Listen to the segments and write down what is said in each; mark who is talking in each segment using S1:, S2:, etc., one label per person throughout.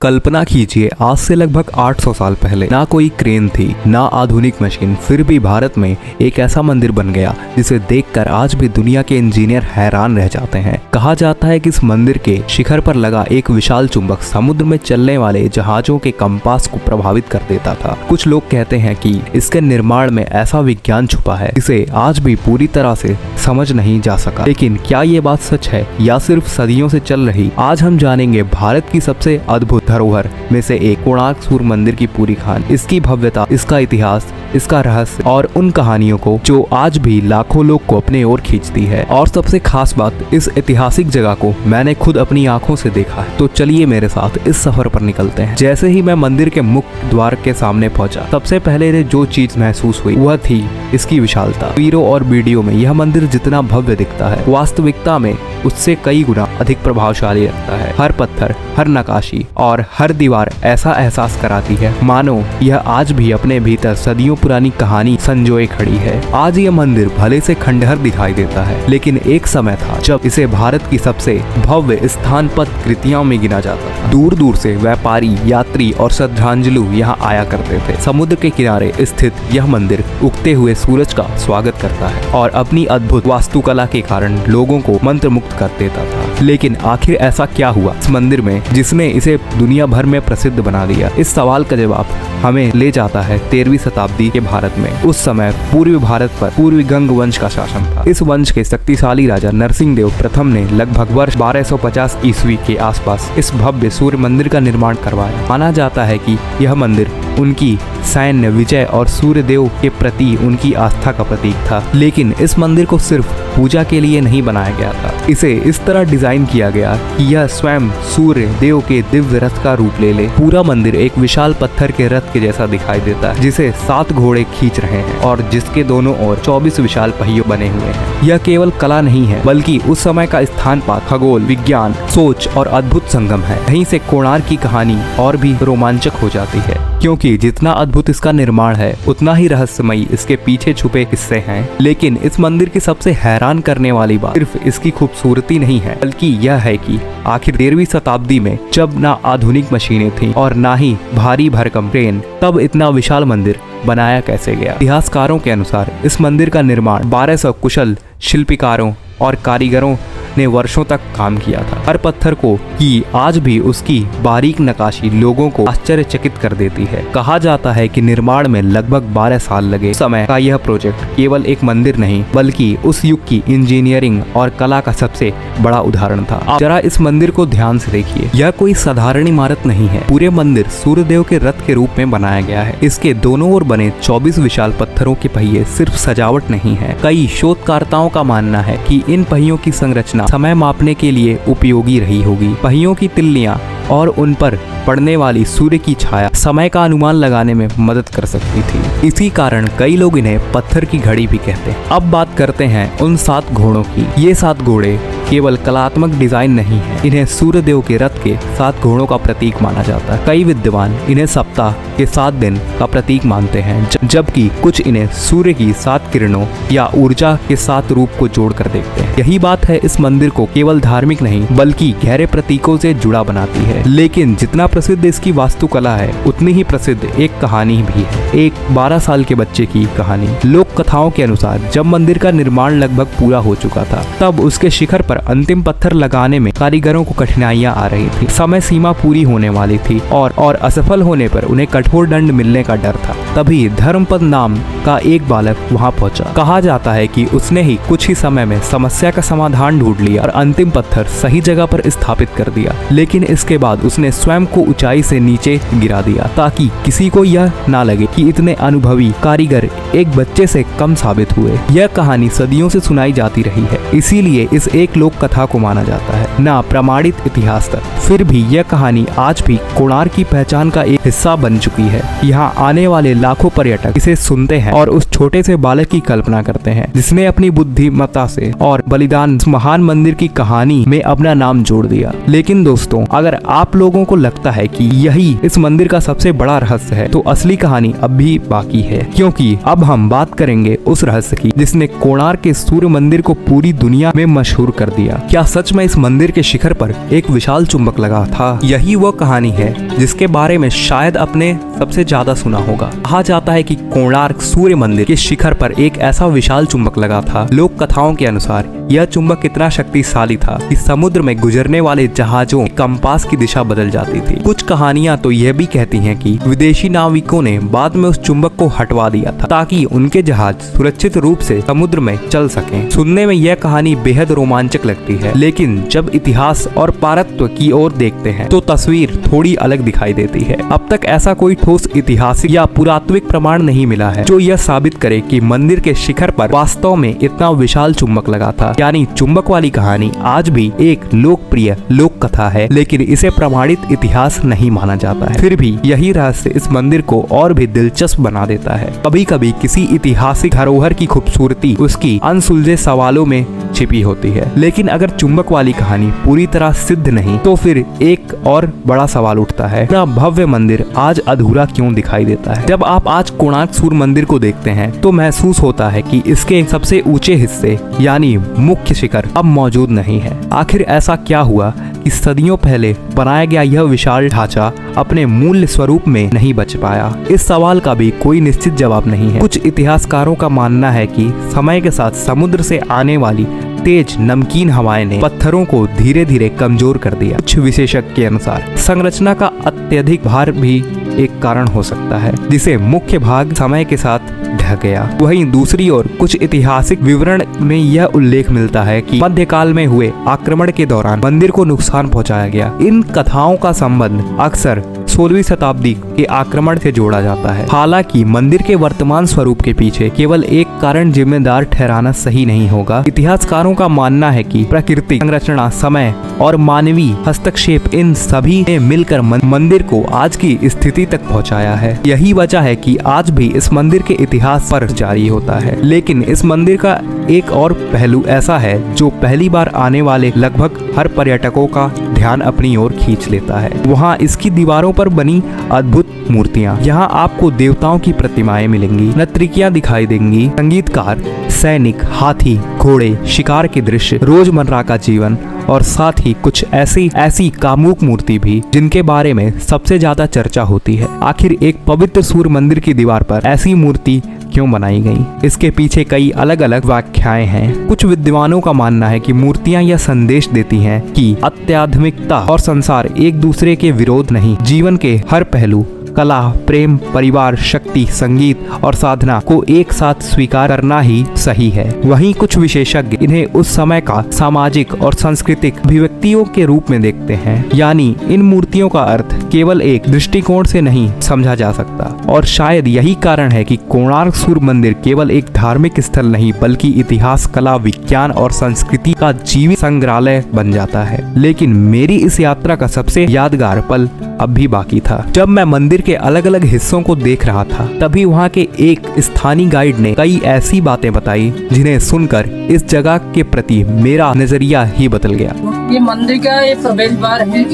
S1: कल्पना कीजिए, आज से लगभग 800 साल पहले ना कोई क्रेन थी, ना आधुनिक मशीन, फिर भी भारत में एक ऐसा मंदिर बन गया जिसे देखकर आज भी दुनिया के इंजीनियर हैरान रह जाते हैं। कहा जाता है कि इस मंदिर के शिखर पर लगा एक विशाल चुंबक समुद्र में चलने वाले जहाजों के कंपास को प्रभावित कर देता था। कुछ लोग कहते हैं कि इसके निर्माण में ऐसा विज्ञान छुपा है जिसे आज भी पूरी तरह से समझ नहीं जा सका। लेकिन क्या ये बात सच है या सिर्फ सदियों से चल रही? आज हम जानेंगे भारत की सबसे अद्भुत धरोहर में से एक कोणार्क सूर्य मंदिर की पूरी कहानी, इसकी भव्यता, इसका इतिहास, इसका रहस्य और उन कहानियों को जो आज भी लाखों लोग को अपने ओर खींचती है। और सबसे खास बात, इस ऐतिहासिक जगह को मैंने खुद अपनी आंखों से देखा है। तो चलिए मेरे साथ इस सफर पर निकलते हैं। जैसे ही मैं मंदिर के मुख्य द्वार के सामने पहुंचा, सबसे पहले जो चीज महसूस हुई वह थी इसकी विशालता। तस्वीरों और वीडियो में यह मंदिर जितना भव्य दिखता है, वास्तविकता में उससे कई गुना अधिक प्रभावशाली लगता है। हर पत्थर, हर नकाशी और हर दीवार ऐसा एहसास कराती है मानो यह आज भी अपने भीतर सदियों पुरानी कहानी संजोए खड़ी है। आज यह मंदिर भले से खंडहर दिखाई देता है, लेकिन एक समय था जब इसे भारत की सबसे भव्य स्थानपद कृतियों में गिना जाता था। दूर दूर से व्यापारी, यात्री और श्रद्धांजलु यहाँ आया करते थे। समुद्र के किनारे स्थित यह मंदिर उगते हुए सूरज का स्वागत करता है और अपनी अद्भुत वास्तुकला के कारण लोगों को मंत्रमुग्ध कर देता था। लेकिन आखिर ऐसा क्या हुआ इस मंदिर में जिसने इसे दुनिया भर में प्रसिद्ध बना दिया? इस सवाल का जवाब हमें ले जाता है 13वीं शताब्दी के भारत में। उस समय पूर्वी भारत पर पूर्वी गंग वंश का शासन था। इस वंश के शक्तिशाली राजा नरसिंह देव प्रथम ने लगभग वर्ष 1250 ईस्वी के आसपास इस भव्य सूर्य मंदिर का निर्माण करवाया। माना जाता है कि यह मंदिर उनकी सैन्य विजय और सूर्य देव के प्रति उनकी आस्था का प्रतीक था। लेकिन इस मंदिर को सिर्फ पूजा के लिए नहीं बनाया गया था। इसे इस तरह डिजाइन किया गया कि यह स्वयं सूर्य देव के दिव्य रथ का रूप ले ले। पूरा मंदिर एक विशाल पत्थर के रथ के जैसा दिखाई देता है जिसे 7 घोड़े खींच रहे हैं और जिसके दोनों ओर 24 विशाल पहिए बने हुए हैं। यह केवल कला नहीं है, बल्कि उस समय का स्थानपात, खगोल विज्ञान, सोच और अद्भुत संगम है। यहीं से कोणार्क की कहानी और भी रोमांचक हो जाती है, क्योंकि जितना अद्भुत इसका निर्माण है उतना ही रहस्यमयी इसके पीछे छुपे हिस्से हैं। लेकिन इस मंदिर की सबसे हैरान करने वाली बात सिर्फ इसकी खूबसूरती नहीं है, बल्कि यह है कि आखिर 13वीं शताब्दी में जब ना आधुनिक मशीनें थीं और ना ही भारी भरकम ट्रेन, तब इतना विशाल मंदिर बनाया कैसे गया? इतिहासकारों के अनुसार इस मंदिर का निर्माण 1200 कुशल शिल्पकारों और कारीगरों ने वर्षों तक काम किया था। हर पत्थर को की आज भी उसकी बारीक नकाशी लोगों को आश्चर्यचकित कर देती है। कहा जाता है कि निर्माण में लगभग 12 साल लगे। उस समय का यह प्रोजेक्ट केवल एक मंदिर नहीं, बल्कि उस युग की इंजीनियरिंग और कला का सबसे बड़ा उदाहरण था। आप जरा इस मंदिर को ध्यान से देखिए। यह कोई साधारण इमारत नहीं है। पूरे मंदिर सूर्यदेव के रथ के रूप में बनाया गया है। इसके दोनों ओर बने 24 विशाल पत्थरों के पहिए सिर्फ सजावट नहीं है। कई शोधकर्ताओं का मानना है कि इन पहियों की संरचना समय मापने के लिए उपयोगी रही होगी। पहियों की तिल्लियां और उन पर पड़ने वाली सूर्य की छाया समय का अनुमान लगाने में मदद कर सकती थी। इसी कारण कई लोग इन्हें पत्थर की घड़ी भी कहते हैं। अब बात करते हैं उन 7 घोड़ों की। ये 7 घोड़े केवल कलात्मक डिजाइन नहीं है, इन्हें सूर्य देव के रथ के 7 घोड़ों का प्रतीक माना जाता है। कई विद्वान इन्हें सप्ताह के 7 दिन का प्रतीक मानते हैं, जबकि कुछ इन्हें सूर्य की 7 किरणों या ऊर्जा के 7 रूप को जोड़कर देखते हैं। यही बात है इस मंदिर को केवल धार्मिक नहीं, बल्कि गहरे प्रतीकों से जुड़ा बनाती है। लेकिन जितना प्रसिद्ध इसकी वास्तुकला है, उतनी ही प्रसिद्ध एक कहानी भी है, एक 12 साल के बच्चे की कहानी। लोक कथाओं के अनुसार जब मंदिर का निर्माण लगभग पूरा हो चुका था, तब उसके शिखर पर अंतिम पत्थर लगाने में कारीगरों को कठिनाइयां आ रही थी। समय सीमा पूरी होने वाली थी और असफल होने पर उन्हें कठोर दंड मिलने का डर था। तभी धर्मपद नाम का एक बालक वहां पहुंचा। कहा जाता है कि उसने ही कुछ ही समय में समस्या का समाधान ढूंढ लिया और अंतिम पत्थर सही जगह पर स्थापित कर दिया। लेकिन इसके बाद उसने स्वयं को ऊंचाई से नीचे गिरा दिया, ताकि किसी को यह ना लगे कि इतने अनुभवी कारीगर एक बच्चे से कम साबित हुए। यह कहानी सदियों से सुनाई जाती रही है, इसीलिए इस एक लोक कथा को माना जाता है, ना प्रमाणित इतिहास तक। फिर भी यह कहानी आज भी कोणार्क की पहचान का एक हिस्सा बन चुकी है। यहाँ आने वाले लाखों पर्यटक इसे सुनते हैं और उस छोटे से बालक की कल्पना करते हैं जिसने अपनी बुद्धिमत्ता से और बलिदान इस महान मंदिर की कहानी में अपना नाम जोड़ दिया। लेकिन दोस्तों, अगर आप लोगों को लगता है कि यही इस मंदिर का सबसे बड़ा रहस्य है, तो असली कहानी अब भी बाकी है, क्योंकि अब हम बात करेंगे उस रहस्य की जिसने कोणार्क के सूर्य मंदिर को पूरी दुनिया में मशहूर कर दिया। क्या सच में इस मंदिर के शिखर पर एक विशाल चुंबक लगा था? यही वो कहानी है जिसके बारे में शायद आपने सबसे ज्यादा सुना होगा। कहा जाता है कि कोणार्क सूर्य मंदिर के शिखर पर एक ऐसा विशाल चुंबक लगा था। लोक कथाओं के अनुसार यह चुंबक इतना शक्तिशाली था कि समुद्र में गुजरने वाले जहाजों के कंपास की दिशा बदल जाती थी। कुछ कहानियां तो यह भी कहती हैं कि विदेशी नाविकों ने बाद में उस चुंबक को हटवा दिया था ताकि उनके जहाज सुरक्षित रूप से समुद्र में चल सकें। सुनने में यह कहानी बेहद रोमांचक लगती है, लेकिन जब इतिहास और पारत्व की ओर देखते हैं तो तस्वीर थोड़ी अलग दिखाई देती है। अब तक ऐसा कोई ठोस ऐतिहासिक या पुरातात्विक प्रमाण नहीं मिला है जो यह साबित करे कि मंदिर के शिखर पर वास्तव में इतना विशाल चुंबक लगा था। यानी चुंबक वाली कहानी आज भी एक लोकप्रिय लोक कथा है, लेकिन इसे प्रमाणित इतिहास नहीं माना जाता है। फिर भी यही रहस्य इस मंदिर को और भी दिलचस्प बना देता है। कभी कभी किसी ऐतिहासिक धरोहर की खूबसूरती उसकी अनसुलझे सवालों में छिपी होती है, लेकिन अगर चुंबक वाली कहानी पूरी तरह सिद्ध नहीं तो फिर एक और बड़ा सवाल उठता है, इतना भव्य मंदिर आज अधूरा क्यों दिखाई देता है? जब आप आज कोणार्क सूर्य मंदिर को देखते हैं तो महसूस होता है कि इसके सबसे ऊंचे हिस्से यानी मुख्य शिखर अब मौजूद नहीं है। आखिर ऐसा क्या हुआ कि सदियों पहले बनाया गया यह विशाल ढांचा अपने मूल स्वरूप में नहीं बच पाया? इस सवाल का भी कोई निश्चित जवाब नहीं है। कुछ इतिहासकारों का मानना है कि समय के साथ समुद्र से आने वाली तेज नमकीन हवाएं ने पत्थरों को धीरे धीरे कमजोर कर दिया। कुछ विशेषज्ञ के अनुसार संरचना का अत्यधिक भार भी एक कारण हो सकता है, जिसे मुख्य भाग समय के साथ ढह गया। वहीं दूसरी ओर कुछ ऐतिहासिक विवरण में यह उल्लेख मिलता है कि मध्यकाल में हुए आक्रमण के दौरान मंदिर को नुकसान पहुंचाया गया। इन कथाओं का संबंध अक्सर 16वीं शताब्दी के आक्रमण से जोड़ा जाता है। हालांकि मंदिर के वर्तमान स्वरूप के पीछे केवल एक कारण जिम्मेदार ठहराना सही नहीं होगा। इतिहासकारों का मानना है कि प्राकृतिक संरचना, समय और मानवीय हस्तक्षेप इन सभी ने मिलकर मंदिर को आज की स्थिति तक पहुंचाया है। यही वजह है कि आज भी इस मंदिर के इतिहास पर जारी होता है। लेकिन इस मंदिर का एक और पहलू ऐसा है जो पहली बार आने वाले लगभग हर पर्यटकों का ध्यान अपनी ओर खींच लेता है। वहाँ इसकी दीवारों पर बनी अद्भुत मूर्तियाँ। यहाँ आपको देवताओं की प्रतिमाएं मिलेंगी, नर्तकियां दिखाई देंगी, संगीतकार, सैनिक, हाथी, घोड़े, शिकार के दृश्य, रोजमर्रा का जीवन और साथ ही कुछ ऐसी कामुक मूर्ति भी जिनके बारे में सबसे ज्यादा चर्चा होती है। आखिर एक पवित्र सूर्य मंदिर की दीवार पर ऐसी मूर्ति क्यों बनाई गई? इसके पीछे कई अलग अलग व्याख्याएं हैं। कुछ विद्वानों का मानना है कि मूर्तियां यह संदेश देती हैं कि आध्यात्मिकता और संसार एक दूसरे के विरोध नहीं, जीवन के हर पहलू कला, प्रेम, परिवार, शक्ति, संगीत और साधना को एक साथ स्वीकार करना ही सही है। वहीं कुछ विशेषज्ञ इन्हें उस समय का सामाजिक और सांस्कृतिक अभिव्यक्तियों के रूप में देखते हैं। यानी इन मूर्तियों का अर्थ केवल एक दृष्टिकोण से नहीं समझा जा सकता। और शायद यही कारण है कि कोणार्क सूर्य मंदिर केवल एक धार्मिक स्थल नहीं बल्कि इतिहास, कला, विज्ञान और संस्कृति का जीवित संग्रहालय बन जाता है। लेकिन मेरी इस यात्रा का सबसे यादगार पल अब भी बाकी था। जब मैं मंदिर के अलग अलग हिस्सों को देख रहा था तभी वहाँ के एक स्थानीय गाइड ने कई ऐसी बातें बताई जिन्हें सुनकर इस जगह के प्रति मेरा नजरिया ही बदल गया।
S2: ये मंदिर का एक प्रवेश द्वार है।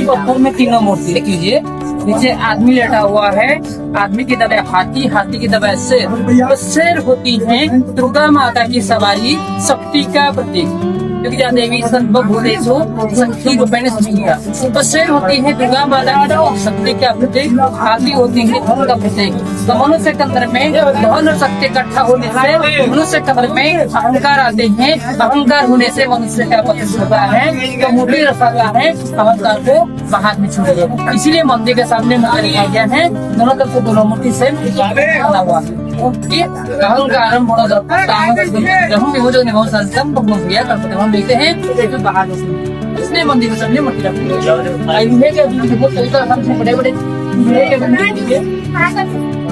S2: पत्थर में तीनों मूर्ति देख लीजिए। नीचे आदमी लेटा हुआ है, आदमी की तरह हाथी, हाथी की तरह शेर। शेर होती है दुर्गा माता की सवारी, शक्ति का प्रतीक। देवी सर्वभूतेषु शक्ति रूपेण संस्थिता। तो शेर होती है दुर्गा माता की शक्ति का प्रतीक, हाथी होती है धन का प्रतीक। तो मनुष्य के अंदर में धन और शक्ति इकट्ठा होने से मनुष्य के अंदर में अहंकार आते हैं। अहंकार होने से मनुष्य का पतन होता है। तो मूर्ति रखा है अहंकार को बाहर में छोड़िए। इसीलिए मंदिर के सामने मूर्ति रखा गया है। दोनों तरफ से दोनों मूर्ति से बना हुआ है। अहंकार हम देखते हैं इसलिए मंदिर के सामने मूर्ति रखी है। बड़े बड़े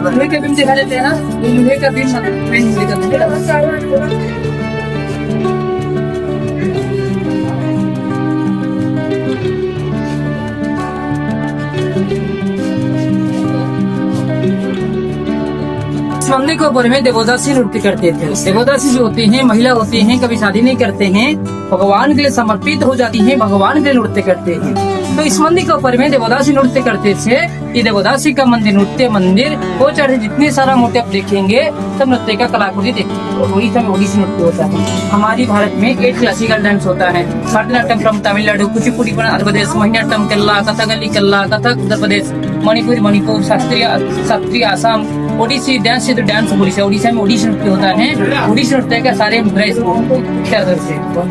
S2: लोहे के बीम दिखा देते हैं ना, लोहे का बीम इस मंदिर के ऊपर में देवदासी नृत्य करते थे। देवदासी जो होते हैं, महिला होती हैं, कभी शादी नहीं करते हैं, भगवान के लिए समर्पित हो जाती हैं, भगवान के लिए नृत्य करते हैं। तो इस मंदिर के ऊपर में देवदासी नृत्य करते थे। ये देवदासी का मंदिर, नृत्य मंदिर हो चाहे जितने सारा मूर्ति आप देखेंगे सब नृत्य का कलाकृति देखेंगे। ओडिशा में ओडिसी नृत्य होता है। हमारी भारत में 8 क्लासिकल डांस होता है। भरतनाट्यम फ्रॉम तमिलनाडु, कुचिपुड़ी फ्रॉम आंध्र प्रदेश, मोहिनीअट्टम केरला, कथकली केरला, कथक उत्तर प्रदेश, मणिपुर, शास्त्रीय आसाम, ओडिसी डांस तो डांस ओडिशा। ओडिशा में ओडिसी नृत्य होता है। ओडिसी नृत्य का सारे मुद्रा इसको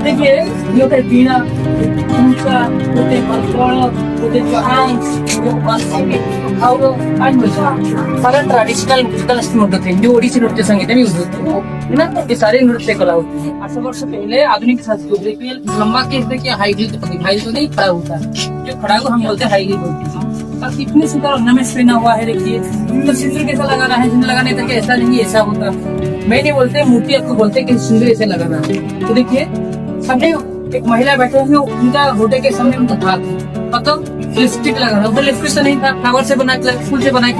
S2: देखिए, ये होता है बीना, होते सारा ट्रेडिशनल म्यूजिकल इंस्ट्रूमेंट होते हैं जो ओडिसी नृत्य संगीत में यूज होते हैं ना। ये सारे नृत्य कला होती है। 800 वर्ष पहले आधुनिक संस्कृति लंबा केस देखिए, हाई हिल तो नहीं खड़ा होता है, जो खड़ा को हम बोलते हैं हाई हिल बोलते हैं। और कितने सुंदर ऑर्नामेंट्स पहना हुआ है देखिए। तो सिंदूर कैसा लगाना है, सिंदूर लगाने तक ऐसा नहीं, ऐसा होता। मैं नहीं बोलते, मूर्ति आपको बोलते कि सिंदूर ऐसे लगाना है। तो देखिए सामने एक महिला बैठे हुए, उनका घोटे के सामने उनका हाथ है, मतलब लिपस्टिक लगाना। उधर लिपस्टिक तो नहीं था, फ्लावर से बना के, फूल से बना के।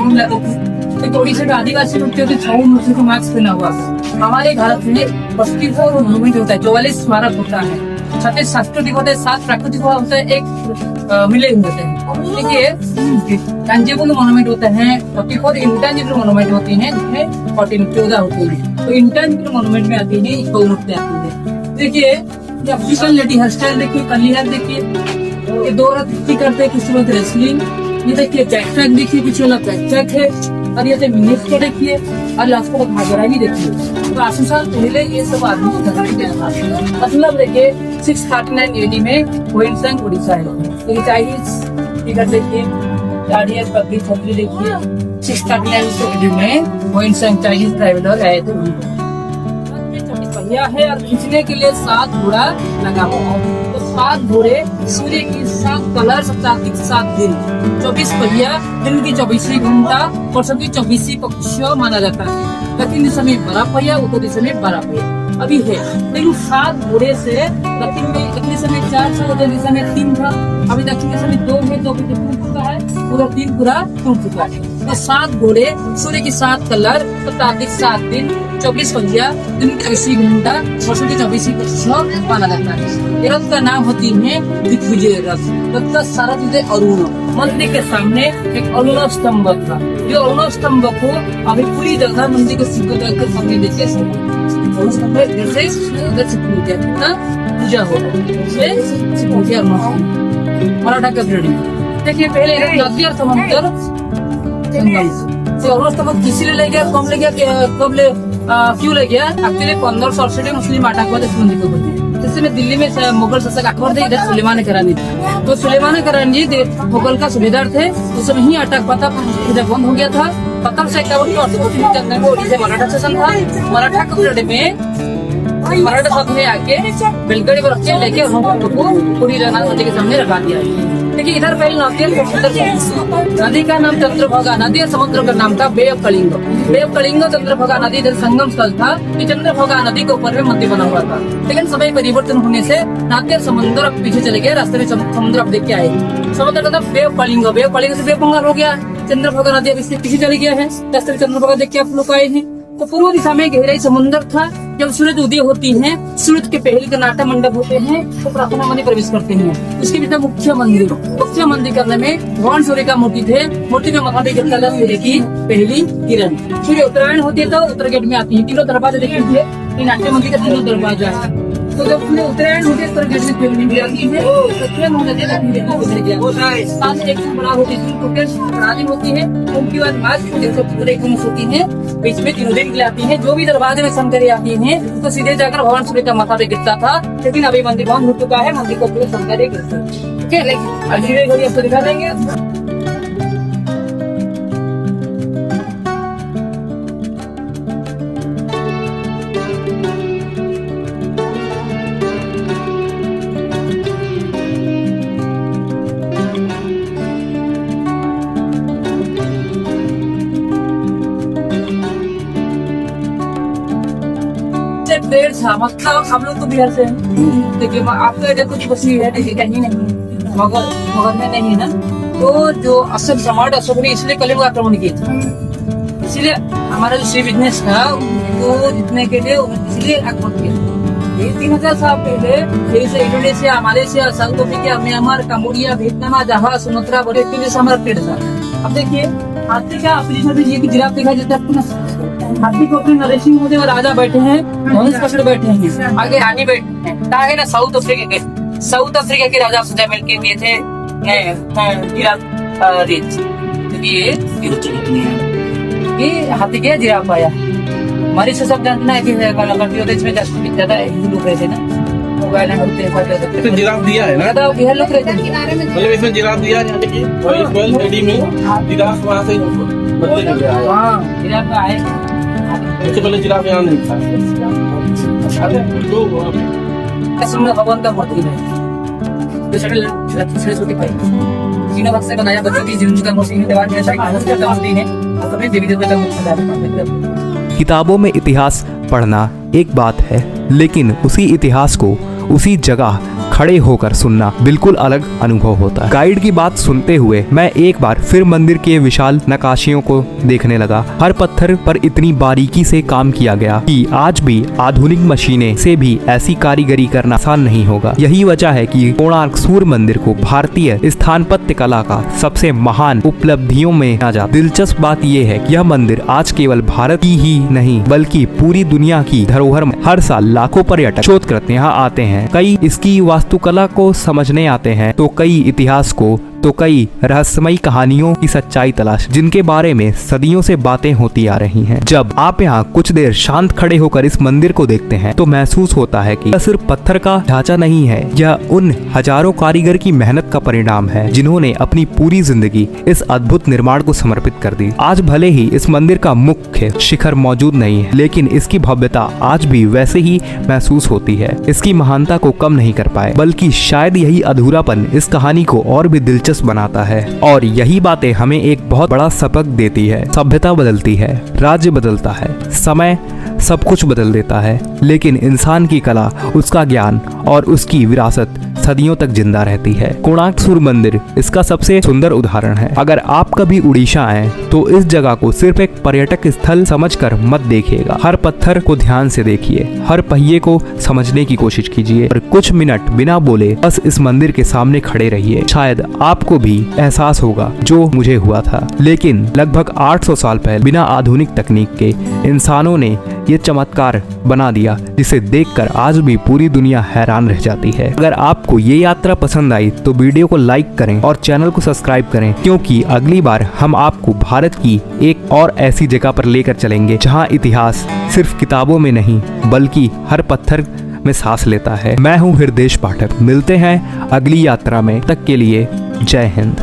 S2: एक ओडिशा का आदिवासी नृत्य होते, छऊ नृत्य को मास्क पहना हुआ। हमारे भारत में 34 मूवमेंट होता है, 44 स्मारक होता है, 36 सांस्कृतिक होते हैं, 7 प्राकृतिक होते हैं, 1 मिले होते हैं। देखिए टैंजिबल मोनुमेंट होते हैं, 44 इंटैंजिबल मोनुमेंट होती हैं, जिसमें 14 होते हैं। तो इंटैंजिबल मोनुमेंट में आती है 2 नृत्य आती है। देखिए ये अफ्रीकन लेडी हेयर स्टाइल देखिए, कर्ली हेयर देखिए, ये 2 नृत्य करते हैं, किसी वक्त रेसलिंग। ये देखिए बैकट्रैक देखिए, पीछे वाला बैकट्रैक है, और ये मिनिट को देखिए, और लास्ट को घाघरा भी देखिए। तो 800 साल पहले ये सब आदमी करते थे। मतलब देखिए 639 AD में क्वींसलैंड ओडिशा है। चाइनीज इधर देखिए, गाड़ी पब्लिक छतरी देखिए, 639 AD में क्वींसलैंड चाइनीज ट्रैवलर आए थे। पहिया है और खींचने के लिए 7 घोड़ा लगा हुआ है। तो 7 घोड़े, सूर्य की 7 कलर, सप्ताह 7 दिन, 24 पहिया, दिन की 24 घंटा, वर्षों की 24 पक्ष माना जाता है। दक्षिण दिशा में 12 पहिया, उत्तर दिशा में 12 पहिया अभी है। लेकिन 7 घोड़े से दक्षिण दिशा में 4 था, उत्तर दिशा में 3 था, अभी दक्षिण दिशा में 2 है, 2 टूट चुका है, पूरा 3 पूरा टूट चुका है। तो 7 घोड़े, सूर्य की 7 कलर, सप्ताह 7 दिन, 24 पहिया, दिन की 24 घंटा, वर्षों की 24 पक्ष माना जाता है। ये रथ का नाम होती है दिग्विजय रथ। रथ का सारा चीजें अरुण। मंदिर के सामने एक अरुण स्तंभ था, जो अरुण स्तंभ को अभी पूरी जगह मंदिर के सिद्ध के सामने देखिए, जैसे पूजा हो मराठा का बिल्डिंग देखिए। पहले नदी और समुद्र संगम किसी ले गया, कब ले गया, क्यों ले गया? एक्चुअली 1568 मुस्लिम आतंकवाद इस मंदिर को बने। जिसमें दिल्ली में मुगल शासक अकबर थे, इधर सुलेमान करानी थी। तो सुलेमान करानी जी मुगल का सूबेदार थे, उस समय ही आतंकवाद इधर बंद हो गया था। 1751 के अंदर ओडिशा मराठा शासन था। मराठा के पीरियड में मराठा साथ में आके बेलगड़ी पर रखे लेके उनको पूरी जगन्नाथ नदी के सामने रखा दिया। देखिए इधर पहले नदी का नाम चंद्रभागा नदी और समुद्र का नाम था bay of Kalinga. Bay of Kalinga Chandrabhaga नदी इधर संगम स्थल था। ये चंद्रभागा नदी के ऊपर में मंदिर बना हुआ था, लेकिन समय परिवर्तन होने से नाद्य समुद्र पीछे चले गए। रास्ते में समुद्र आप देख के आए, समुद्र का नाम bay of Kalinga. Bay of Kalinga से बे बंगाल हो गया। चंद्रभागा नदी अब इससे पीछे चली गया है। रास्ते में चंद्रभागा देख के आप लोग आए हैं। तो पूर्व दिशा में गहराई समुद्र था। जब सूरज उदय होती है, सूरज के पहले का नाट्य मंडप होते हैं, तो प्रार्थना मंदिर प्रवेश करते हैं। उसके भीतर मुख्य मंदिर करने में भगवान सूर्य का मूर्ति थे। मूर्ति में मथा पे सूर्य की पहली किरण। सूर्य उत्तरायण होती है तो उत्तर गेट में आती है। 3 दरवाजे देखिए, नाट्य मंदिर का 3 दरवाजा है। तो जब उत्तरायण होते उत्तर गेट में आती है, साथ एक बड़ा होती है। उनकी बाद होती है, बीच में 3 दिन के लिए आती है। जो भी दरवाजे में शंकरी आती है तो सीधे जाकर भगवान सूर्य का माथा पे गिरता था, लेकिन अभी मंदिर बंद हो चुका है। मंदिर को पूरे शंकरी गिरता है। ठीक है, लेकिन आपको दिखा देंगे। पेड़ था, मतलब हम लोग तो बिहार से हैं। देखिए आपका इधर कुछ बसी है, देखिए कहीं नहीं, मगर में नहीं है ना। तो जो अशोक सम्राट अशोक ने इसलिए कलिंग आक्रमण किया था, इसलिए हमारा जो सी बिजनेस था वो जितने के लिए इसलिए अकबर के ये 3000 साल पहले जैसे Indonesia, Malaysia, South Africa, Myanmar, Cambodia, Vietnam, Java, Sumatra, बड़े के से हमारा ट्रेड था। अब देखिए हाथी का अपनी ये कि जिराफ दिखाई देता है ना, हाथी को अपने नरेशिंग होते हुए राजा बैठे हैं, धनुष पकड़ बैठे हैं, आगे रानी बैठे हैं। ताकि ना साउथ अफ्रीका के राजा से मिलके दिए थे जिराफ रिच। ये हाथी के जिराफ आया। हमारी से सब जानना है कि इसमें ज्यादा हिंदू लोग रहते ना, मोबाइल
S3: तो जिराफ दिया है ना,
S2: ज्यादा लोग रहते हैं।
S3: मतलब इसमें जिराफ दिया है यानी कि 12 AD में जिराफ वहाँ से बदले में गया है।
S2: हाँ, जिराफ का है।
S3: उससे पहले जिराफ यहाँ नहीं था।
S2: भगवान का मूर्ति है छोटी भाई तीनों भक्त से बनाया बच्चों की जीवन का मूर्ति है, दीवार में का मूर्ति है और सभी देवी देवता का मूर्ति।
S1: किताबों में इतिहास पढ़ना एक बात है, लेकिन उसी इतिहास को उसी जगह खड़े होकर सुनना बिल्कुल अलग अनुभव होता है। गाइड की बात सुनते हुए मैं एक बार फिर मंदिर के विशाल नक्काशियों को देखने लगा। हर पत्थर पर इतनी बारीकी से काम किया गया कि आज भी आधुनिक मशीनें से भी ऐसी कारीगरी करना आसान नहीं होगा। यही वजह है कि कोणार्क सूर्य मंदिर को भारतीय स्थापत्य कला का सबसे महान उपलब्धियों में आ जाता। दिलचस्प बात यह है कि यह मंदिर आज केवल भारत की ही नहीं बल्कि पूरी दुनिया की धरोहर में हर साल लाखों पर्यटक शोधकर्ता यहाँ आते हैं। कई इसकी वास्तुकला को समझने आते हैं, तो कई इतिहास को, तो कई रहस्यमयी कहानियों की सच्चाई तलाश, जिनके बारे में सदियों से बातें होती आ रही हैं। जब आप यहाँ कुछ देर शांत खड़े होकर इस मंदिर को देखते हैं तो महसूस होता है कि यह सिर्फ पत्थर का ढांचा नहीं है, यह उन हजारों कारीगर की मेहनत का परिणाम है जिन्होंने अपनी पूरी जिंदगी इस अद्भुत निर्माण को समर्पित कर दी। आज भले ही इस मंदिर का मुख्य शिखर मौजूद नहीं है, लेकिन इसकी भव्यता आज भी वैसे ही महसूस होती है। इसकी महानता को कम नहीं कर पाए, बल्कि शायद यही अधूरापन इस कहानी को और भी दिलचस्प बनाता है। और यही बातें हमें एक बहुत बड़ा सबक देती है। सभ्यता बदलती है, राज्य बदलता है, समय सब कुछ बदल देता है, लेकिन इंसान की कला, उसका ज्ञान और उसकी विरासत सदियों तक जिंदा रहती है। कोणार्क सूर्य मंदिर इसका सबसे सुंदर उदाहरण है। अगर आप कभी उड़ीसा आए तो इस जगह को सिर्फ एक पर्यटक स्थल समझकर मत देखिएगा। हर पत्थर को ध्यान से देखिए, हर पहिए को समझने की कोशिश कीजिए और कुछ मिनट बिना बोले बस इस मंदिर के सामने खड़े रहिए। शायद आपको भी एहसास होगा जो मुझे हुआ था। लेकिन लगभग 800 साल पहले बिना आधुनिक तकनीक के इंसानों ने ये चमत्कार बना दिया, जिसे देखकर आज भी पूरी दुनिया हैरान रह जाती है। अगर आपको ये यात्रा पसंद आई तो वीडियो को लाइक करें और चैनल को सब्सक्राइब करें, क्योंकि अगली बार हम आपको भारत की एक और ऐसी जगह पर लेकर चलेंगे जहां इतिहास सिर्फ किताबों में नहीं बल्कि हर पत्थर में सांस लेता है। मैं हूं हृदेश पाठक। मिलते हैं अगली यात्रा में, तक के लिए जय हिंद।